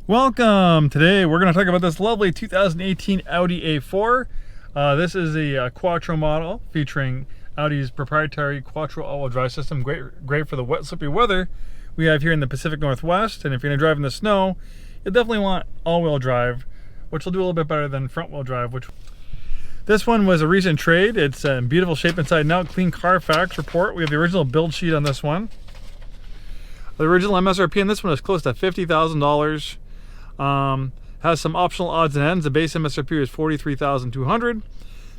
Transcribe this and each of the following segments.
Welcome! Today we're going to talk about this lovely 2018 Audi A4. This is a Quattro model featuring Audi's proprietary Quattro all-wheel drive system. Great for the wet, slippery weather we have here in the Pacific Northwest. And if you're going to drive in the snow, you'll definitely want all-wheel drive, which will do a little bit better than front-wheel drive. This one was a recent trade. It's in beautiful shape inside and out. Clean Carfax report. We have the original build sheet on this one. The original MSRP on this one is close to $50,000. Has some optional odds and ends. The base MSRP is $43,200.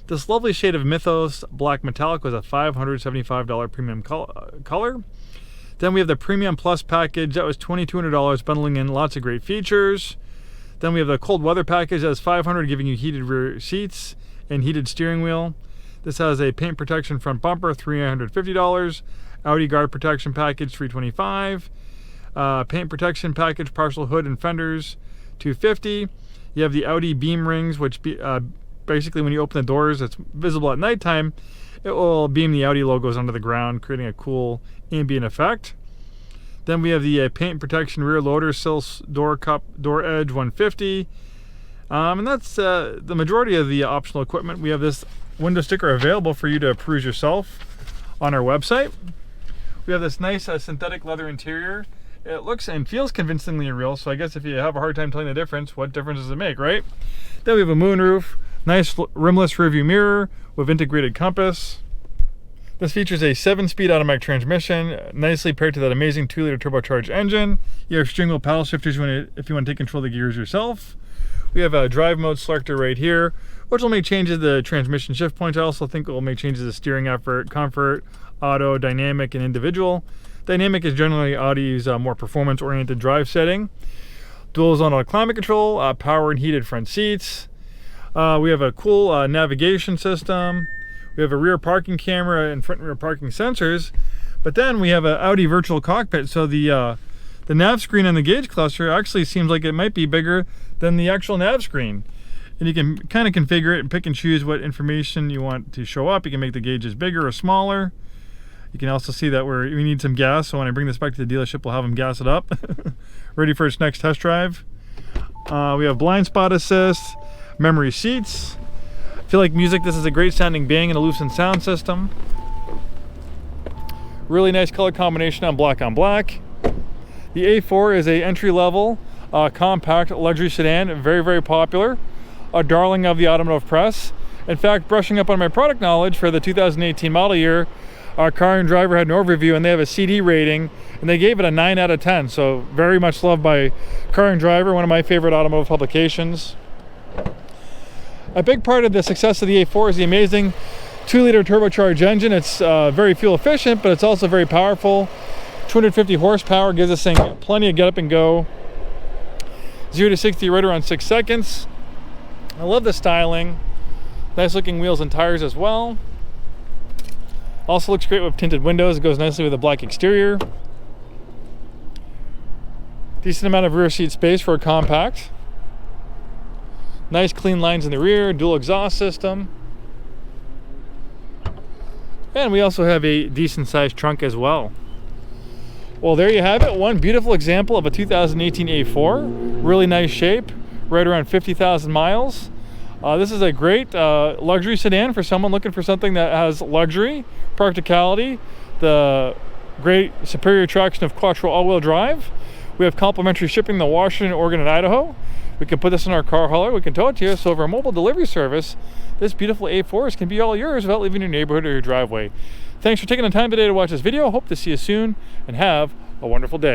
This lovely shade of Mythos Black Metallic was a $575 premium color. Then we have the Premium Plus package. That was $2,200, bundling in lots of great features. Then we have the Cold Weather package. That's $500, giving you heated rear seats and heated steering wheel. This has a paint protection front bumper, $350. Audi Guard protection package, $325. Paint protection package, partial hood and fenders, $250. You have the Audi beam rings, which basically when you open the doors, it's visible at nighttime. It will beam the Audi logos onto the ground, creating a cool ambient effect. Then we have the paint protection rear loader sill door cup door edge, $150. And that's the majority of the optional equipment. We have this window sticker available for you to peruse yourself on our website. We have this nice synthetic leather interior. It looks and feels convincingly real, so I guess if you have a hard time telling the difference, what difference does it make, right? Then we have a moonroof, nice rimless rearview mirror with integrated compass. This features a 7-speed automatic transmission, nicely paired to that amazing 2-liter turbocharged engine. You have steering wheel paddle shifters if you want to take control of the gears yourself. We have a drive mode selector right here, which will make changes to the transmission shift points. I also think it will make changes to steering effort, comfort, auto, dynamic, and individual. Dynamic is generally Audi's more performance-oriented drive setting. Dual zone auto climate control, power and heated front seats. We have a cool navigation system. We have a rear parking camera and front and rear parking sensors. But then we have an Audi Virtual Cockpit. So the nav screen on the gauge cluster actually seems like it might be bigger than the actual nav screen. And you can kind of configure it and pick and choose what information you want to show up. You can make the gauges bigger or smaller. You can also see that we need some gas, so when I bring this back to the dealership, we'll have them gas it up. Ready for its next test drive. We have blind spot assist, memory seats. I feel like music, this is a great sounding Bang & Olufsen sound system. Really nice color combination on black. The A4 is a entry-level compact luxury sedan, very, very popular. A darling of the automotive press. In fact, brushing up on my product knowledge for the 2018 model year, our Car and Driver had an overview and they have a CD rating and they gave it a 9 out of 10. So very much loved by Car and Driver, one of my favorite automotive publications. A big part of the success of the A4 is the amazing 2-liter turbocharged engine. It's very fuel efficient, but it's also very powerful. 250 horsepower gives this thing plenty of get up and go. 0 to 60 right around 6 seconds. I love the styling. Nice looking wheels and tires as well. Also looks great with tinted windows. It goes nicely with a black exterior. Decent amount of rear seat space for a compact. Nice clean lines in the rear, dual exhaust system. And we also have a decent sized trunk as well. Well, there you have it. One beautiful example of a 2018 A4. Really nice shape, right around 50,000 miles. This is a great luxury sedan for someone looking for something that has luxury, practicality, the great superior traction of Quattro all-wheel drive. We have complimentary shipping to Washington, Oregon, and Idaho. We can put this in our car hauler. We can tow it to you. So over a mobile delivery service, this beautiful A4s can be all yours without leaving your neighborhood or your driveway. Thanks for taking the time today to watch this video. Hope to see you soon and have a wonderful day.